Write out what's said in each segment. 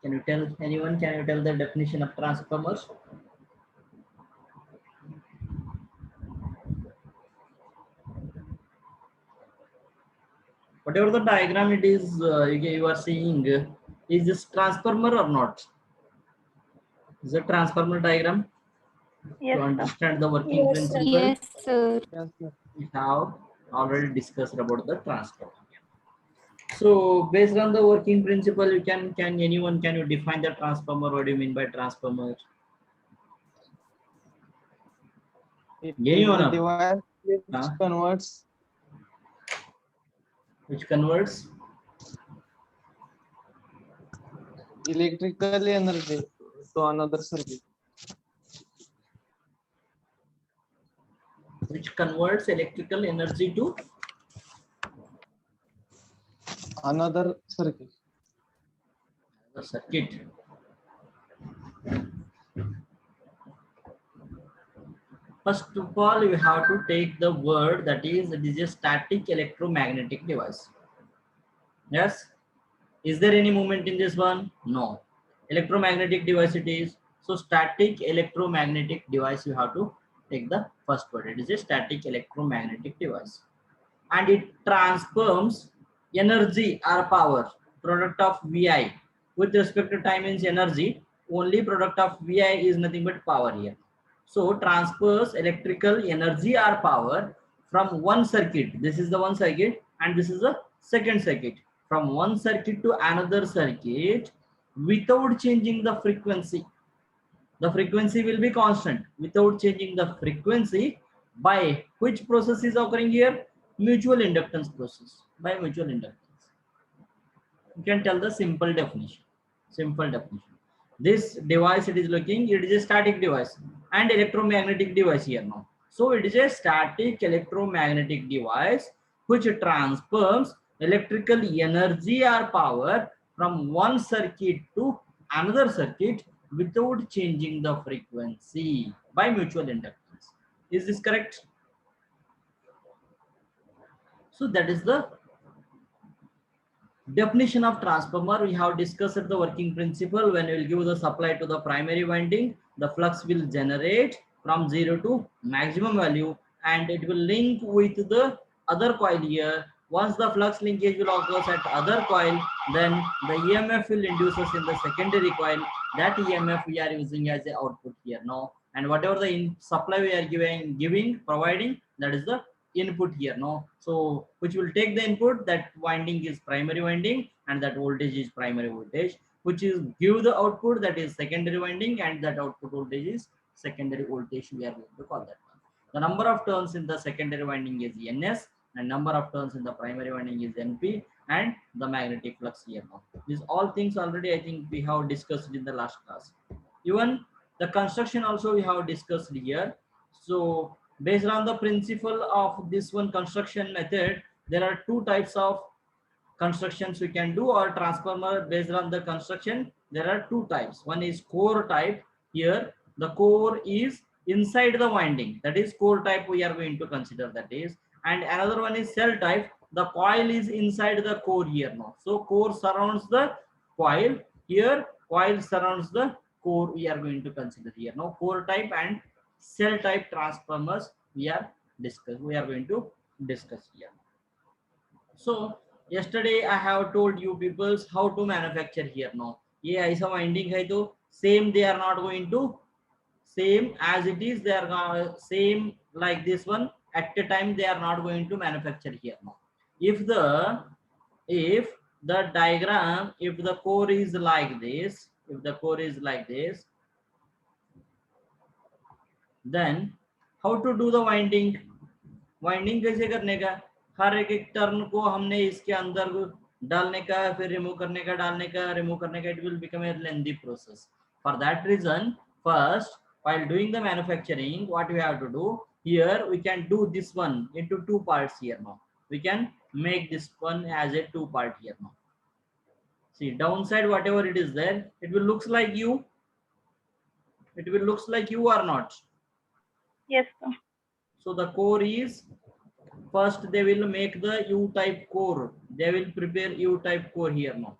Can you tell anyone? Can you tell the definition of transformers? Whatever the diagram it is, you are seeing, is this transformer or not? Is a transformer diagram Yes, to sir. understand the working Yes, sir. principle? Yes, sir. Yes, sir. We have already discussed about the transformer. So based on the working principle, you can anyone, can you define the transformer? What do you mean by transformer? It is a Anyone? device which Huh? converts Which converts electrical energy to another circuit. electrical energy to Another circuit. the circuit. First of all, you have to take the word that is, it is a static electromagnetic device. Yes. Is there any movement in this one? No. Electromagnetic device it is. So static electromagnetic device, you have to take the first word. It is a static electromagnetic device. And it transforms energy or power, product of Vi. With respect to time means energy, only product of Vi is nothing but power here. So transfers electrical energy or power from one circuit. This is the one circuit and this is the second circuit. From one circuit to another circuit without changing the frequency. The frequency will be constant without changing the frequency. By which process is occurring here? Mutual inductance process. By mutual inductance. You can tell the simple definition. Simple definition. This device it is looking, it is a static device and electromagnetic device here now. So it is a static electromagnetic device which transfers electrical energy or power from one circuit to another circuit without changing the frequency by mutual inductance. Is this correct? So that is the definition of transformer. We have discussed the working principle. When you will give the supply to the primary winding, the flux will generate from 0 to maximum value and it will link with the other coil here. Once the flux linkage will occur at other coil, then the EMF will induce us in the secondary coil. That EMF we are using as the output here now, and whatever the supply we are providing, that is the input here no. So which will take the input, that winding is primary winding and that voltage is primary voltage, which is give the output, that is secondary winding, and that output voltage is secondary voltage. We are going to call that one. The number of turns in the secondary winding is ns and number of turns in the primary winding is np, and the magnetic flux here now. These all things already I think we have discussed in the last class. Even the construction also we have discussed here. So based on the principle of this one construction method, there are two types of constructions we can do, or transformer based on the construction. There are two types. One is core type. Here the core is inside the winding, that is core type we are going to consider, that is. And another one is cell type. The coil is inside the core here now. So core surrounds the coil. Here coil surrounds the core, we are going to consider here now. Core type and cell type transformers we are going to discuss here. So yesterday I have told you people how to manufacture here now. ये ऐसा winding है तो same they are not going to same as it is, they are same like this one at a time, they are not going to manufacture here now. If the diagram, if the core is like this, then how to do the winding? Winding कैसे करने का? हर एक एक turn को हमने इसके अंदर डालने का, फिर रिमूव करने का, डालने का, रिमूव करने का. It will become a lengthy process. For that reason first, while doing the manufacturing, what we have to do here, we can do this one into two parts here now. We can make this one as a two part here now. See, downside whatever it is there, it will looks like you, or not. Yes, sir. So the core is, first they will make the U type core. They will prepare U type core here now.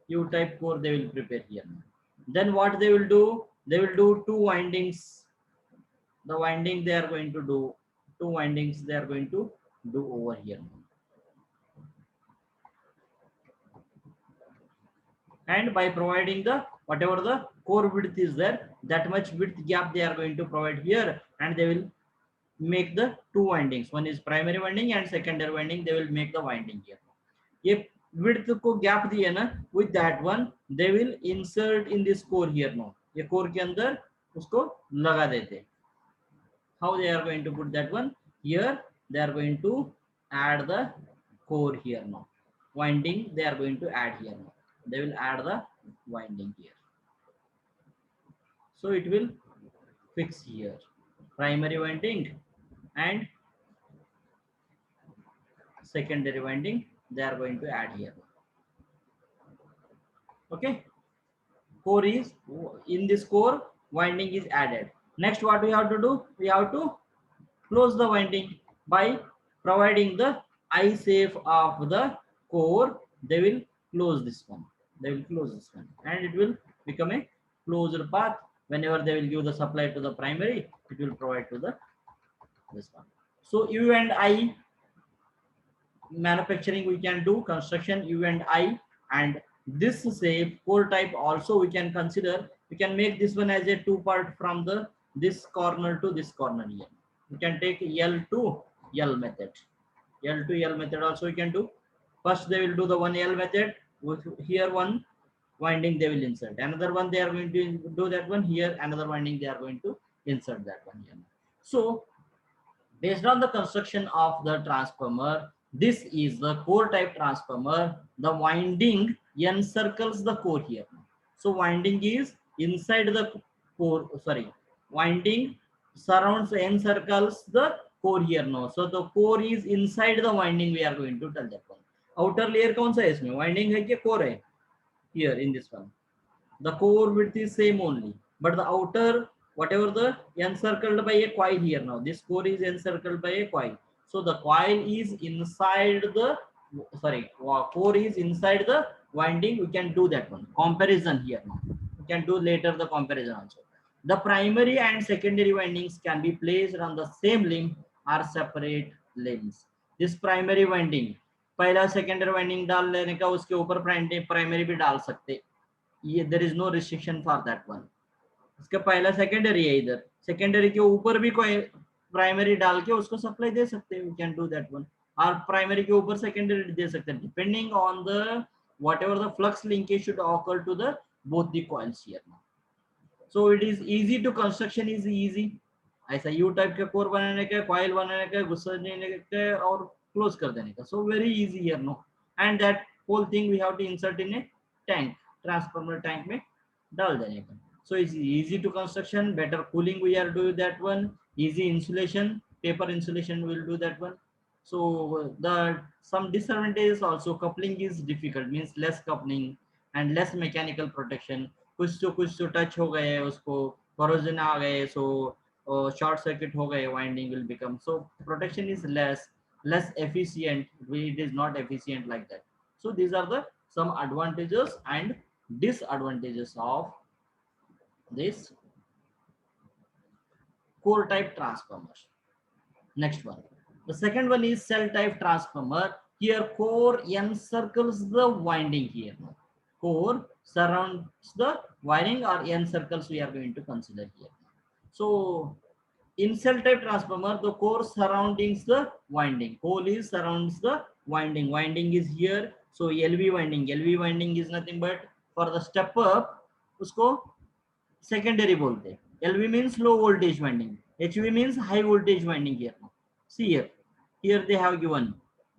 U type core they will prepare here. Then what they will do? They will do two windings. The winding they are going to do, two windings they are going to do over here. And by providing the whatever the core width is there, that much width gap they are going to provide here, and they will make the two windings. One is primary winding and secondary winding. They will make the winding here. ये width को gap दिए ना, with that one they will insert in this core here now. ये core के अंदर उसको लगा देते. How they are going to put that one? Here they are going to add the core here now. Winding they are going to add here now. They will add the winding here. So it will fix here. Primary winding and secondary winding they are going to add here. Okay. Core is in this core, winding is added. Next what we have to do? We have to close the winding by providing the eye safe of the core. They will close this one. They will close this one, and it will become a closed path. Whenever they will give the supply to the primary, it will provide to the this one. So U and I manufacturing we can do, construction U and I, and this safe core type also we can consider. We can make this one as a two part from the this corner to this corner here. We can take L to L method. L to L method also we can do. First they will do the one L method with here one winding they will insert. Another one they are going to do that one here. Another winding they are going to insert that one here. So based on the construction of the transformer, this is the core type transformer. The winding encircles the core here. So winding is inside the core, sorry, winding surrounds, encircles the core here now. So the core is inside the winding, we are going to tell that one. Outer layer कौन सा है इसमें? Winding है कि core है? Here in this one. The core width is same only, but the outer whatever the encircled by a coil here now. This core is encircled by a coil. So the coil is inside the, sorry, core is inside the winding. We can do that one. Comparison here now. We can do later the comparison also. The primary and secondary windings can be placed on the same limb or separate limbs. This primary winding, पहला secondary winding डाल लेने का, उसके ऊपर primary भी डाल सकते. ये there is no restriction for that one. इसका पहला सेकेंडरी है, इधर सेकेंडरी के ऊपर भी कोई प्राइमरी डाल के उसको सप्लाई दे सकते हैं. We can do that one. और प्राइमरी के ऊपर सेकेंडरी दे सकते हैं, depending on the whatever the flux linkage should occur to the both the coils here. So it is easy to construction is easy. ऐसा यू टाइप का core बनाने का, कॉइल बनाने का, गुस्सा देने का और क्लोज कर देने का. So very easy here no. And that whole thing we have to insert in a tank, transformer tank में डाल देने का. So it's easy to construction, better cooling we are doing that one, easy insulation, paper insulation will do that one. So the some disadvantages also, coupling is difficult, means less coupling and less mechanical protection. कुछ तो touch हो गए उसको, corrosion आ गए, so short circuit हो गए, winding will become, so protection is less efficient. It is not efficient like that. So these are the some advantages and disadvantages of this core type transformer. Next one, the second one is cell type transformer. Here core encircles the winding here. Core surrounds the wiring or encircles we are going to consider here. So in cell type transformer, the core surroundings the winding. Core is surrounds the winding. Winding is here. So LV winding. LV winding is nothing but for the step up, उसको secondary बोलते हैं. LV means low voltage winding. HV means high voltage winding here. See here. Here they have given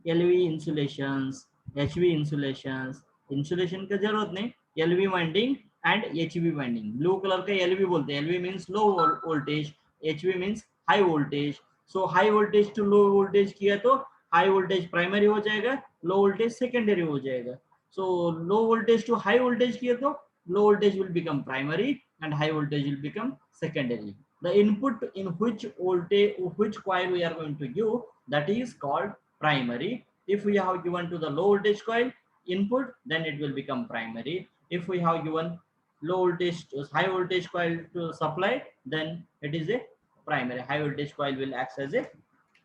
LV insulations, HV insulations. Insulation का जरूरत नहीं. LV winding and HV winding. Blue color का LV बोलते हैं. LV means low voltage. HV means high voltage. So high voltage to low voltage किया तो high voltage primary हो जाएगा, low voltage secondary हो जाएगा. So low voltage to high voltage किया तो low voltage will become primary and high voltage will become secondary. The input in which voltage, which coil we are going to give, that is called primary. If we have given to the low voltage coil, input, then it will become primary. If we have given low voltage high voltage coil to supply, then it is a primary. High voltage coil will act as a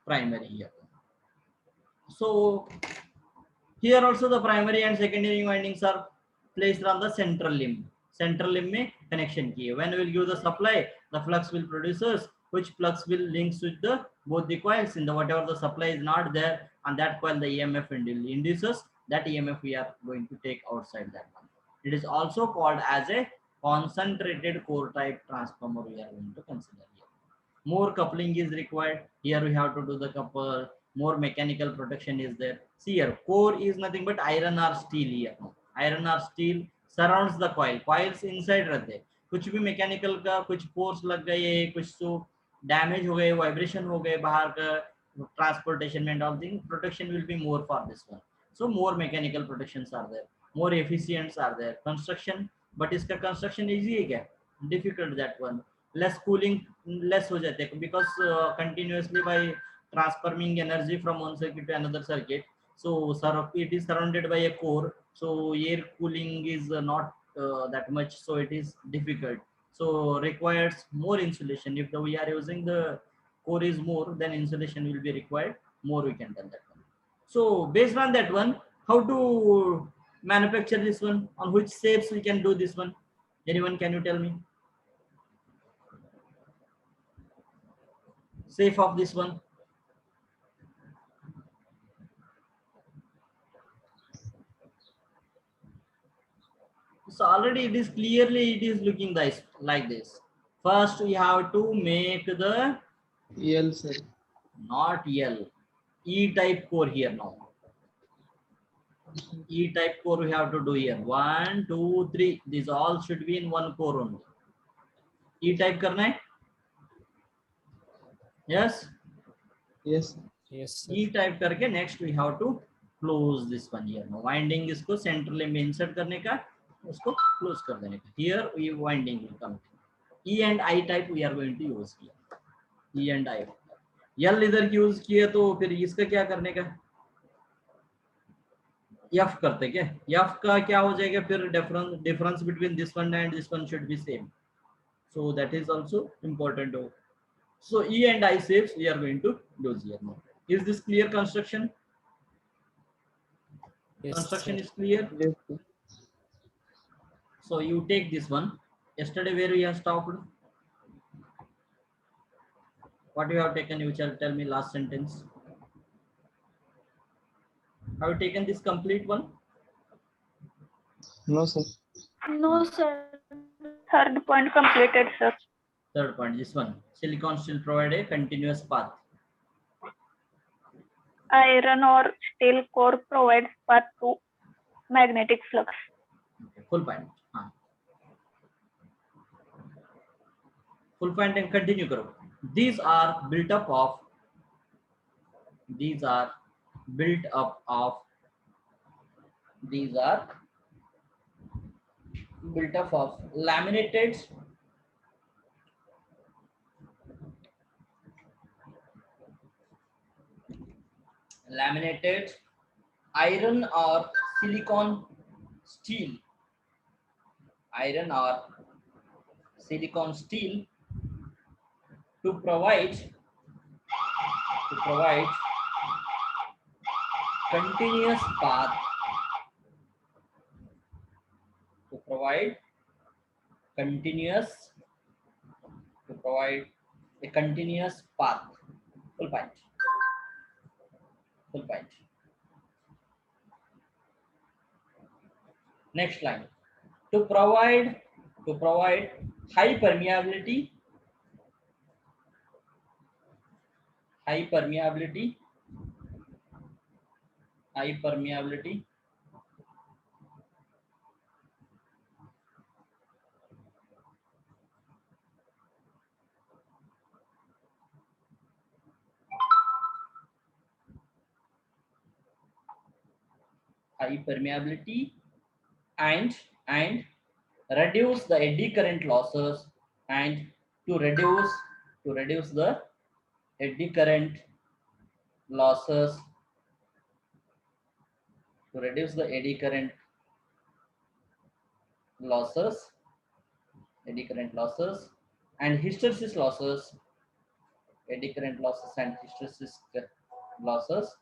primary here. So here also the primary and secondary windings are placed on the central limb. Central limb में connection की है. When we will give the supply, the flux will produces, which flux will links with the both the coils. In the whatever the supply is not there, on that coil the EMF induces. That EMF we are going to take outside that one. It is also called as a concentrated core type transformer. We are going to consider here. More coupling is required. Here we have to do the couple. More mechanical protection is there. See here, core is nothing but iron or steel here. Iron or steel surrounds the coil. Coils inside रहते हैं. कुछ भी mechanical का कुछ force लग गए, कुछ तो डैमेज हो गए, वाइब्रेशन हो गए बाहर का, transportation and all things, protection will be more for this one. So more mechanical protections are there, more efficients are there. Construction, but इसका construction easy है क्या? Difficult that one. Less cooling, less हो जाते हैं because continuously by transforming energy from one circuit to another circuit. So it is surrounded by a core. So air cooling is not that much. So it is difficult. So requires more insulation. If we are using the core is more, then insulation will be required more. We can tell that one. So based on that one, how to manufacture this one? On which shapes we can do this one? Anyone, can you tell me? Shape of this one. So already it is clearly it is looking nice like this. First we have to make the L sir. not L, E type core here now. E type core we have to do here. 1, 2, 3. These all should be in one core only. E type करना है? Yes. Yes. Yes, sir. E type करके next we have to close this one here. Now winding इसको central में insert करने का, उसको close कर देने का. Here we winding will come. E and I type we are going to use here. E and I. L इधर use किए तो फिर इसका क्या करने का? F करते क्या? F का क्या हो जाएगा फिर? difference between this one and this one should be same. So that is also important. So E and I shapes we are going to use here now. Is this clear construction? Yes, Construction sir. is clear. Yes, sir. So you take this one. Yesterday where we have stopped? What you have taken? You shall tell me last sentence. Have you taken this complete one? No, sir. No, sir. Third point completed, sir. Third point, this one. Silicon steel provide a continuous path. Iron or steel core provides path to magnetic flux. Okay, full point. Full point and continue karo. These are built up of. These are built up of. These are built up of laminated iron or silicon steel. Iron or silicon steel to provide continuous path. To provide a continuous path. Full point. Full point. Next line. To provide high permeability. High permeability. High permeability and reduce the eddy current losses, and to reduce the eddy current losses to reduce the eddy current losses, and hysteresis losses, eddy current losses and hysteresis losses.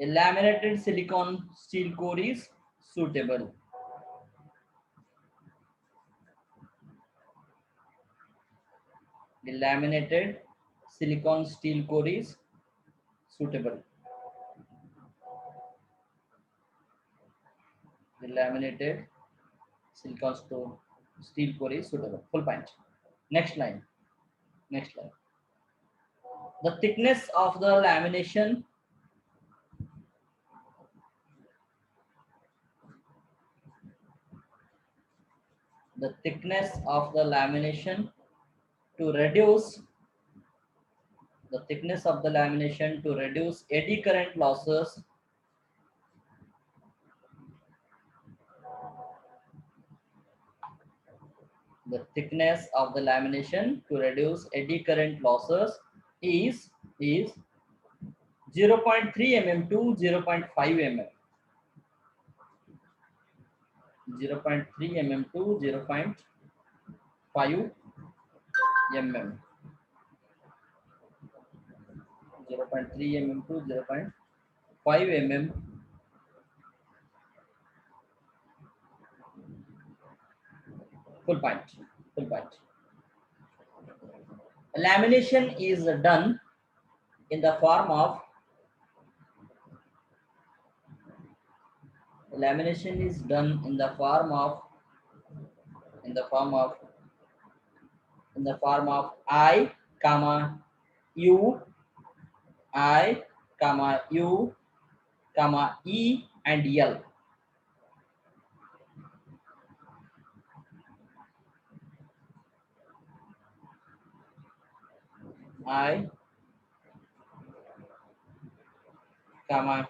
A laminated silicon steel core is suitable. The laminated silicon steel core is suitable. The laminated silicon steel core is suitable. Full point. Next line. Next line. The thickness of the lamination to reduce eddy current losses is 0.3 mm to 0.5 mm. 0.3 mm to 0.5 mm. 0.3 mm to 0.5 mm. Full point. Full point. Lamination is done in the form of I, comma U, comma E and L. I, comma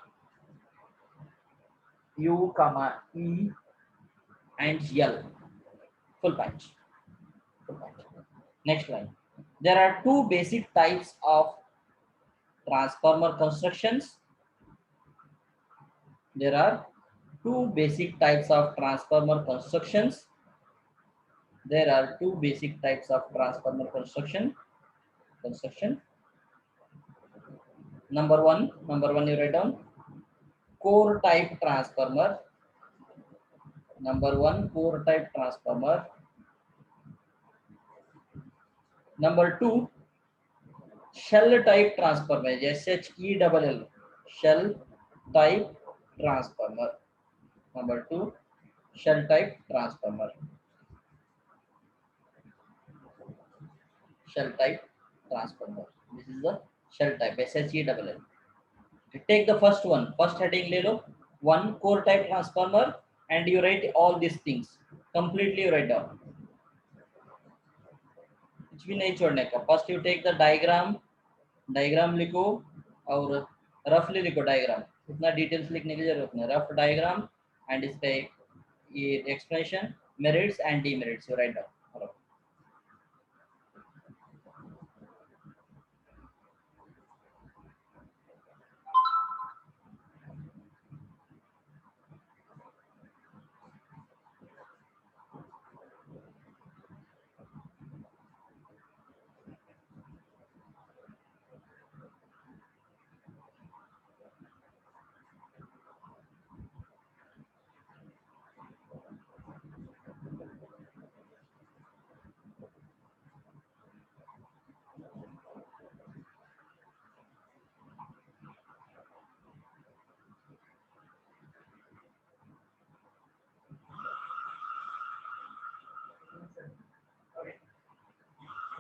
U, comma E and L. Full point. Full point. Next line. There are two basic types of transformer constructions. There are two basic types of transformer constructions. Number one you write down core type transformer. Number one, core type transformer. Number two, shell type transformer. SHELL, shell type transformer. Number two, shell type transformer. Shell type transformer. This is the shell type. SHELL. Take the first one. First heading ले लो. One core type transformer, and you write all these things. Completely you write down. कुछ भी नहीं छोड़ने का. First you take the diagram लिखो और रफली लिखो डायग्राम. इतना डिटेल्स लिखने की जरूरत नहीं. रफ डायग्राम एंड इसका ये explanation, merits and demerits you write down.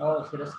Oh, serious.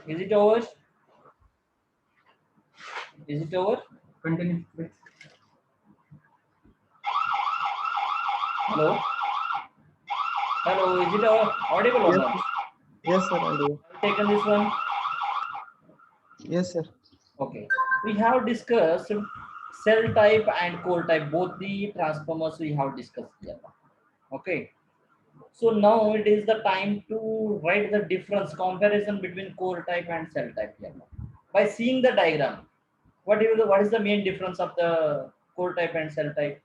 Is it over? Is it over? Continue. Hello? Hello, is it audible or Yes, not? sir. Yes, sir. I do. Have you taken this one? Yes, sir. Okay. We have discussed cell type and core type, both the transformers we have discussed here. Okay. So now it is the time to write the difference, comparison between core type and cell type here. By seeing the diagram, what is the main difference of the core type and cell type?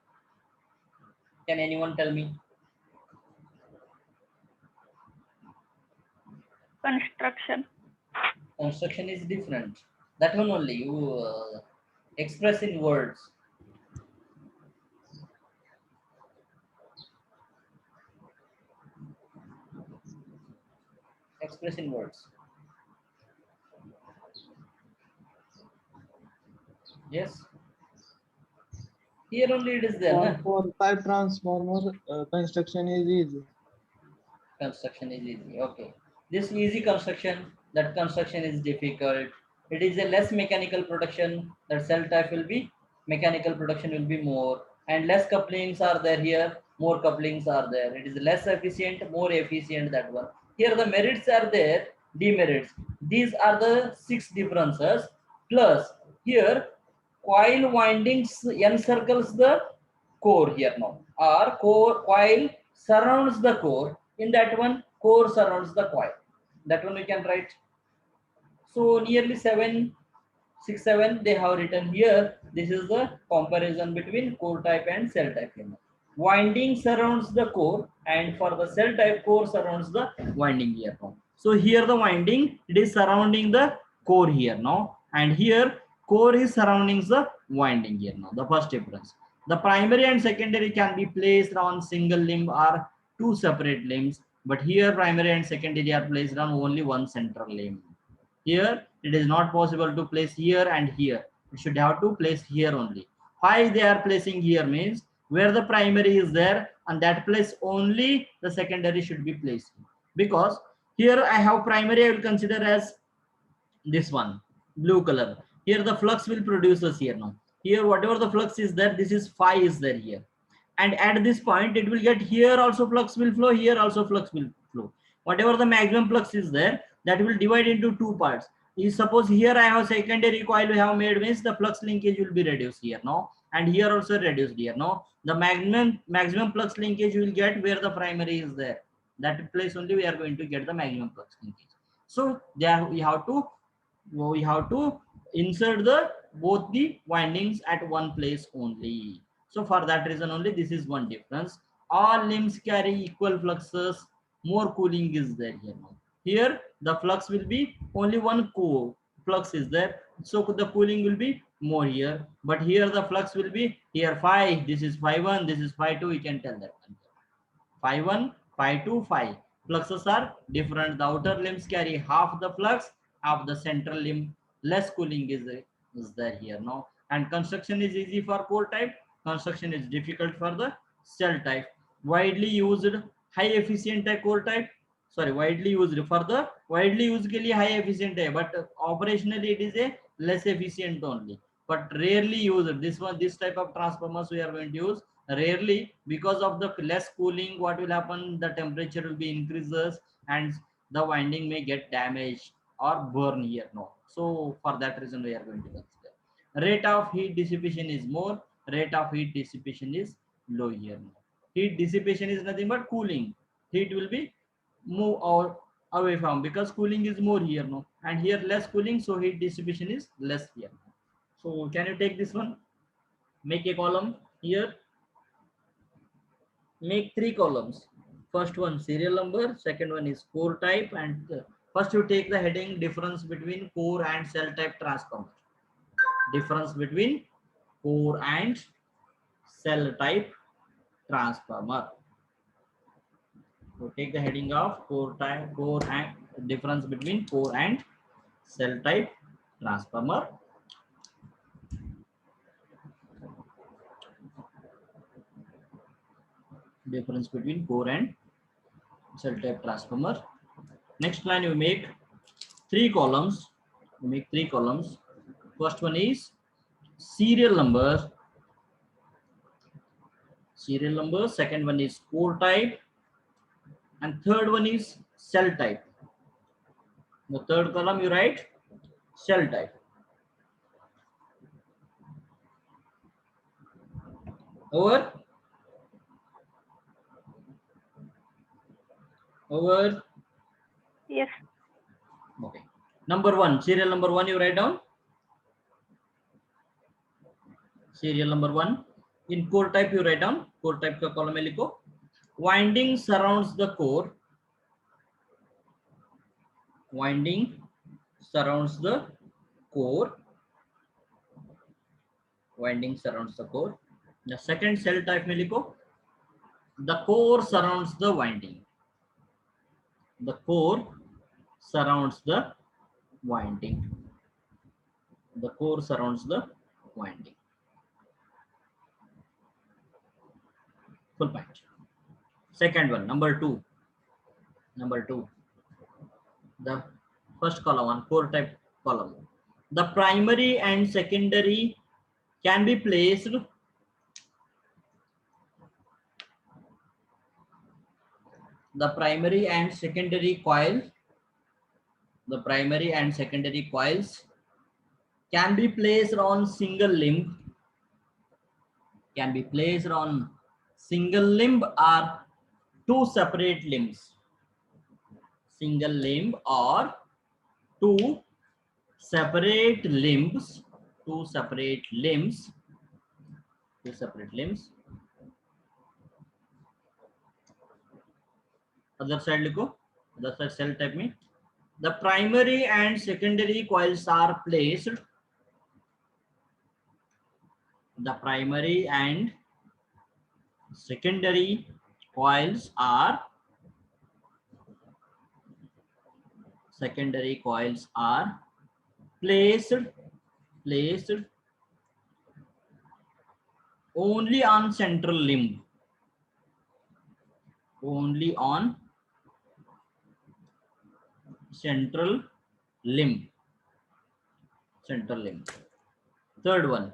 Can anyone tell me? Construction. Construction is different. That one only you express in words. Express in words. Yes. Here only it is there. Na? For type transformer, construction is easy. Construction is easy. Okay. This easy construction, that construction is difficult. It is a less mechanical production. That cell type will be mechanical production will be more, and less couplings are there here. More couplings are there. It is less efficient, more efficient that one. Here the merits are there, demerits. These are the 6 differences. Plus here coil windings encircles the core here now, or core coil surrounds the core. In that one, core surrounds the coil. That one we can write. So nearly 7, 6, 7 they have written here. This is the comparison between core type and cell type here. Winding surrounds the core, and for the cell type, core surrounds the winding here now. So here the winding, it is surrounding the core here now, and here core is surrounding the winding here now. The first difference. The primary and secondary can be placed on single limb or 2 separate limbs, but here primary and secondary are placed on only one central limb. Here it is not possible to place here and here. It should have to place here only. Why they are placing here means where the primary is there, and that place only the secondary should be placed. Because here I have primary, I will consider as this one, blue color. Here the flux will produce us here now. Here whatever the flux is there, this is phi is there here. And at this point it will get here also flux will flow, here also flux will flow. Whatever the maximum flux is there, that will divide into 2 parts. Is suppose here I have secondary coil we have made, means the flux linkage will be reduced here now, and here also reduced here now. The maximum flux linkage you will get where the primary is there. That place only we are going to get the maximum flux linkage. So there we have to insert the both the windings at one place only. So for that reason only, this is one difference. All limbs carry equal fluxes. More cooling is there here now. Here the flux will be only one flux is there, so the cooling will be more here. But here the flux will be here phi. This is phi 1. This is phi 2. We can tell that one. Phi 1, phi 2, phi. Fluxes are different. The outer limbs carry half the flux of the central limb. Less cooling is there here now. And construction is easy for core type. Construction is difficult for the cell type. Widely used high efficient core type. Sorry, widely used for the widely used के लिए high efficient है, but operationally it is a less efficient only. But rarely used. This type of transformers we are going to use rarely, because of the less cooling. What will happen, the temperature will be increases and the winding may get damaged or burn here now. So for that reason we are going to consider. Rate of heat dissipation is more, rate of heat dissipation is low here now. Heat dissipation is nothing but cooling. Heat will be move or away from, because cooling is more here now, and here less cooling, so heat dissipation is less here. So can you take this one, make a column here, make 3 columns. First one serial number, second one is core type, and first you take the heading difference between core and cell type transformer. Difference between core and cell type transformer. So take the heading of core and difference between core and cell type transformer. Difference between core and cell type transformer. Next line you make three columns. We make three columns. First one is serial number. Serial number. Second one is core type, and third one is cell type. The third column you write cell type. Over. Over. Yes. Okay. Number one, serial number one, you write down. Serial number one. In core type, you write down. Core type का column में लिखो. Winding surrounds the core. Winding surrounds the core. Winding surrounds the core. The second cell type में लिखो. The core surrounds the winding. The core surrounds the winding. The core surrounds the winding. Full point. Second one, number two. Number two. The first column one, core type column. The primary and secondary can be placed. The primary and secondary coil. The primary and secondary coils can be placed on single limb. Can be placed on single limb or two separate limbs. Single limb or two separate limbs. Two separate limbs. Two separate limbs. Other side लिखो. Other side cell type में. The primary and secondary coils are placed. The primary and secondary coils are placed only on central limb. Only on central limb. Central limb. Third one.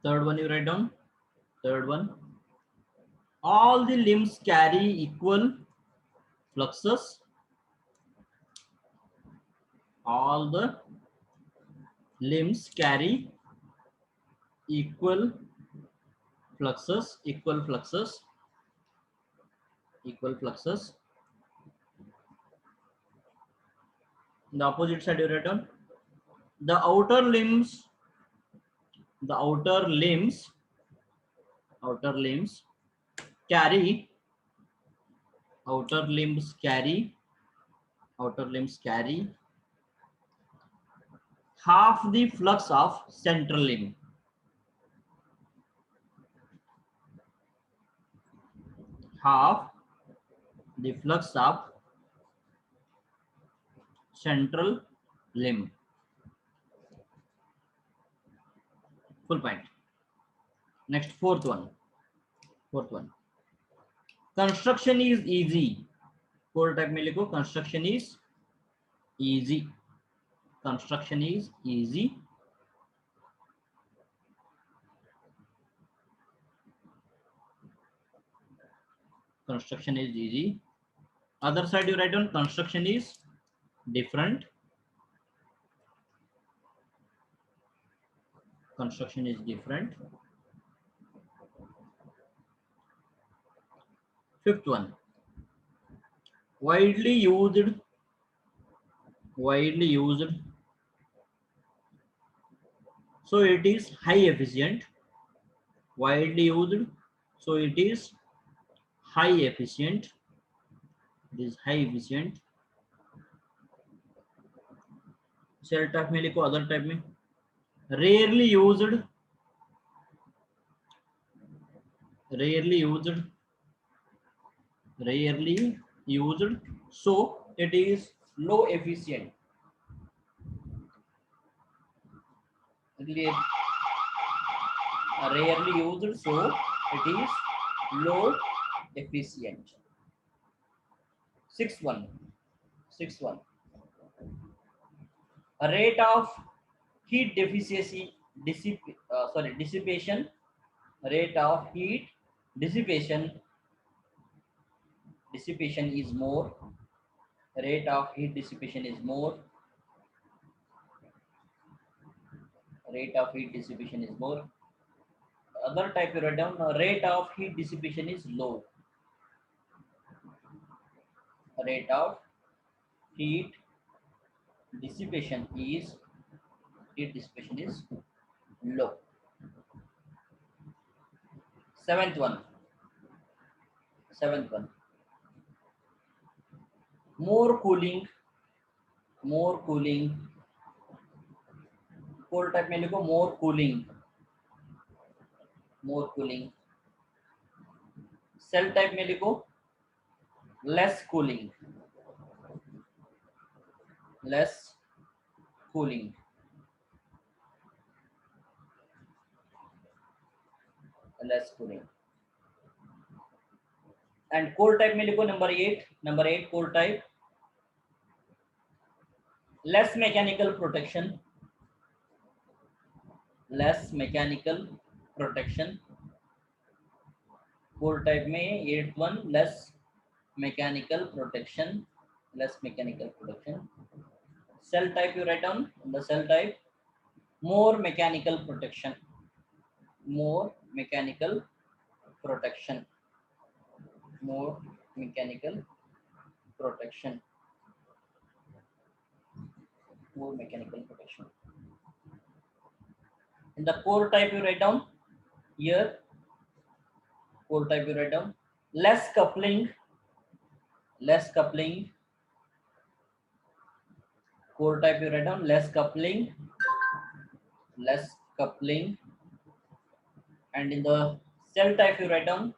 Third one you write down. Third one. All the limbs carry equal fluxes. All the limbs carry equal fluxes. Equal fluxes. Equal fluxes. The opposite side you write down. The outer limbs carry half the flux of central limb. Half the flux of central limb. Full point. Next, fourth one. Construction is easy. Core type में लिखो. Construction is easy. Construction is easy. Construction is easy. Other side you write down. Construction is different. Construction is different. Fifth one. Widely used. So it is high efficient. Widely used. So it is high efficient. It is high efficient. Cell type में लिखो. Other type में. Rarely used. So it is low efficient. Rarely used, so it is low efficient. Sixth one. Sixth one, a rate of heat deficiency dissipation, rate of heat dissipation is more, rate of heat dissipation is more, rate of heat dissipation is more. Other type you write down, rate of heat dissipation is low, rate of heat dissipation is low. Seventh one, more cooling, cold type में लिखो more cooling, cell type में लिखो less cooling, less cooling. And cold type में लिखो number 8 cold type, less mechanical protection, cold type में 8th one less mechanical protection. Cell type you write down, the cell type more mechanical protection, more mechanical protection. In the core type you write down here, less coupling, core type you write down less coupling. And in the cell type you write down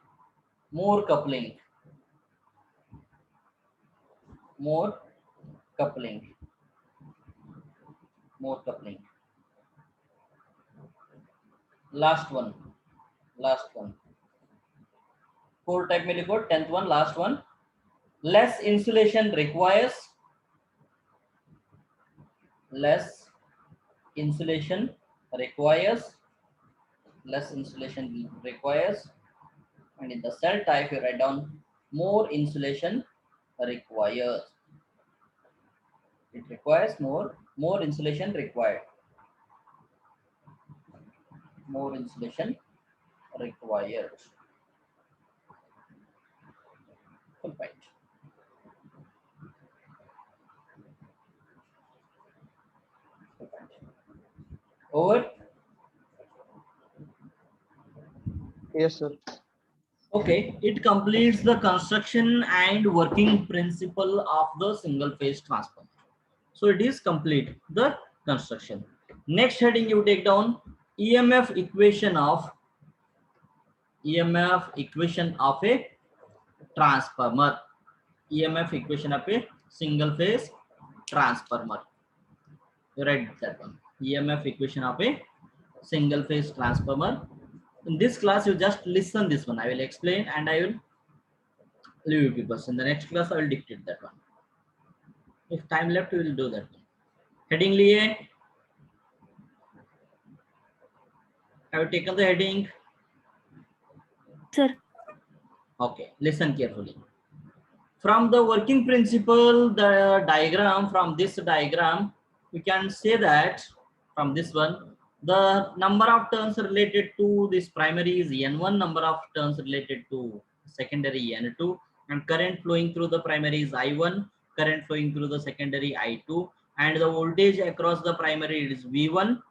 more coupling. Last one, core type में लिखो 10th one, last one, less insulation requires, and in the cell type you write down more insulation requires. It requires more insulation required. Full point. Over. Yes, sir. Okay, it completes the construction and working principle of the single phase transformer. So it is complete the construction. Next heading you take down EMF equation of a transformer. EMF equation of a single phase transformer. You write that one. EMF equation of a single phase transformer. In this class, you just listen this one. I will explain and I will leave you people. In the next class, I will dictate that one. If time left, we will do that one. Heading liye. Have you taken the heading? Sir. Okay, listen carefully. From the working principle, the diagram, from this diagram, we can say that from this one, the number of turns related to this primary is N1, number of turns related to secondary N2, and current flowing through the primary is I1, current flowing through the secondary I2, and the voltage across the primary is V1,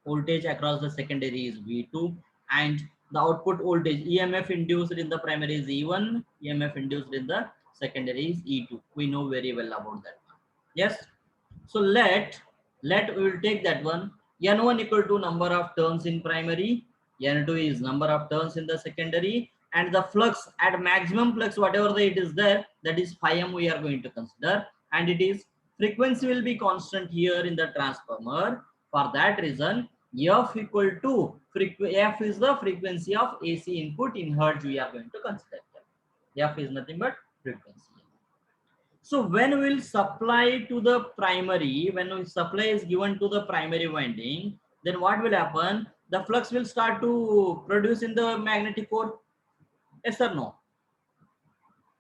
voltage across the secondary is V2, and the output voltage EMF induced in the primary is E1, EMF induced in the secondary is E2. We know very well about that. Yes. So let we will take that one. N1 equal to number of turns in primary, N2 is number of turns in the secondary, and the flux at maximum flux, whatever it is there, that is phi m we are going to consider, and it is frequency will be constant here in the transformer. For that reason, F equal to F is the frequency of AC input in hertz we are going to consider. F is nothing but frequency. So when we will supply to the primary, when we supply is given to the primary winding, then what will happen? The flux will start to produce in the magnetic core. Yes or no?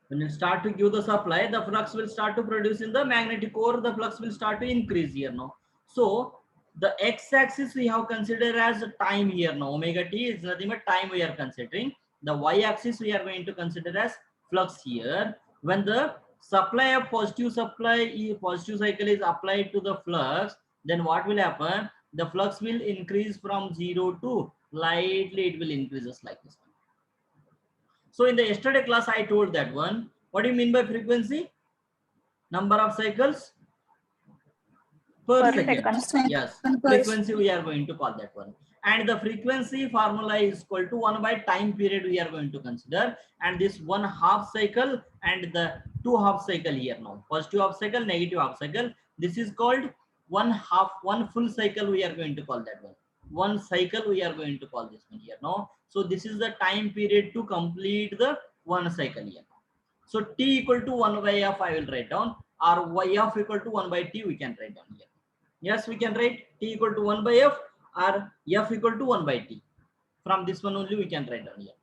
When you start to give the supply, the flux will start to produce in the magnetic core. The flux will start to increase here now. So the x-axis we have considered as time here now. Omega t is nothing but time we are considering. The y-axis we are going to consider as flux here. When the supply of positive cycle is applied to the flux, then what will happen? The flux will increase from 0 to lightly it will increases like this. So in the yesterday class, I told that one. What do you mean by frequency? Number of cycles per second. Yes, frequency we are going to call that one. And the frequency formula is equal to 1 by time period we are going to consider. And this 1 half cycle and the 2 half cycle here now. Positive half cycle, negative half cycle. This is called 1 full cycle we are going to call that one. 1 cycle we are going to call this one here now. So this is the time period to complete the 1 cycle here. So t equal to 1 by f I will write down, or y of equal to 1 by t we can write down here. Yes, we can write t equal to 1 by f or f equal to 1 by t. From this one only we can write down here.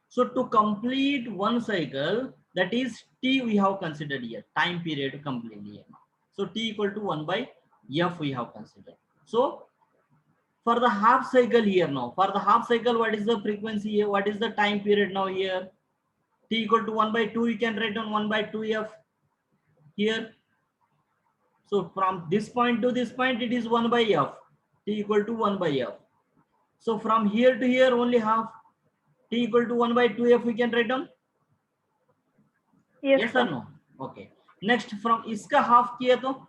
So to complete 1 cycle, that is t we have considered here, time period to complete here. So t equal to 1 by f we have considered. So for the half cycle here now, for the half cycle, what is the frequency here? What is the time period now here? T equal to 1 by 2, you can write down 1 by 2f here. So from this point to this point, it is 1 by f. T equal to 1 by f. So from here to here, only half. T equal to 1 by 2f, we can write down. Yes or no? Okay. Next, from iska half kiya to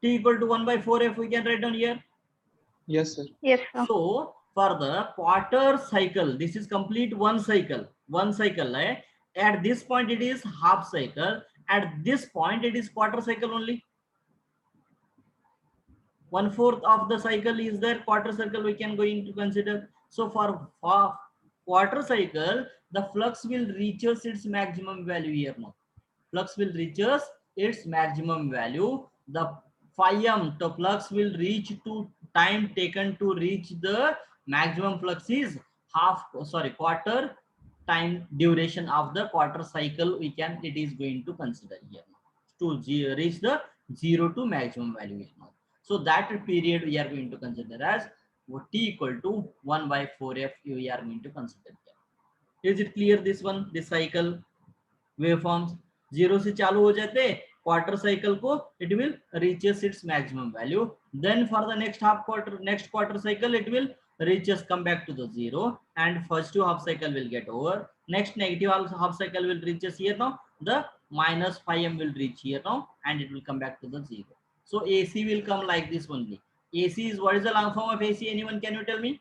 t equal to 1 by 4f, we can write down here. Yes, sir. Yes, sir. So for the quarter cycle, this is complete 1 cycle. 1 cycle. At this point, it is half cycle. At this point, it is quarter cycle only. 1/4 of the cycle is there. Quarter cycle we can going to consider. So for quarter cycle, the flux will reaches its maximum value here now. Flux will reaches its maximum value. The phi m, the flux will reach to time taken to reach the maximum flux is quarter time duration of the quarter cycle we can, it is going to consider here to reach the 0 to maximum value here now. So that period we are going to consider as t equal to 1 by 4f we are going to consider here. Is it clear this one, this cycle waveforms? 0 से चालू हो जाते quarter cycle को, it will reaches its maximum value. Then for the next quarter cycle, it will reaches come back to the 0, and first 2 half cycle will get over. Next negative half cycle will reaches here now. The minus phi m will reach here now, and it will come back to the 0. So AC will come like this only. AC is, what is the long form of AC? Anyone can you tell me?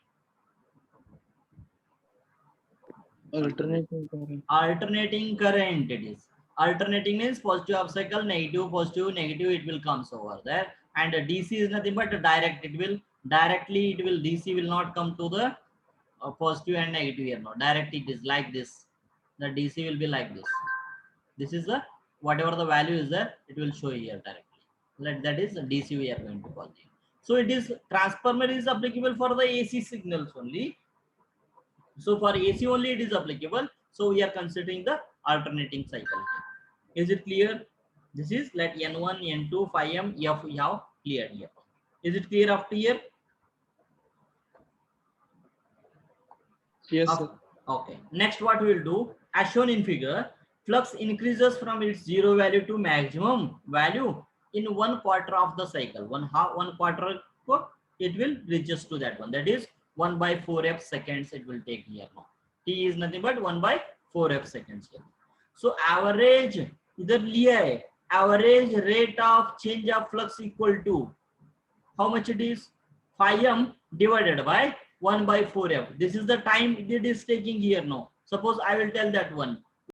Alternating current. Alternating current it is. Alternating means positive half cycle, negative, positive, negative, it will comes over there. And DC is nothing but direct. It will directly, DC will not come to the positive and negative here. No, direct it is like this. The DC will be like this. This is the, whatever the value is there, it will show here directly. That is the DC we are going to call it. So it is, transformer is applicable for the AC signals only. So for AC only it is applicable. So we are considering the alternating cycle. Is it clear? This is let N1, N2, phi m, F we have cleared here. Is it clear up to here? Yes, sir. Okay. Next what we will do, as shown in figure, flux increases from its 0 value to maximum value in 1/4 of the cycle. One quarter, it will reaches to that one. That is 1 by 4f seconds it will take here now. T is nothing but 1 by 4f seconds here. So average, इधर लिया है, average rate of change of flux equal to how much it is? Phi m divided by 1 by 4f. This is the time it is taking here now. Suppose I will tell that one.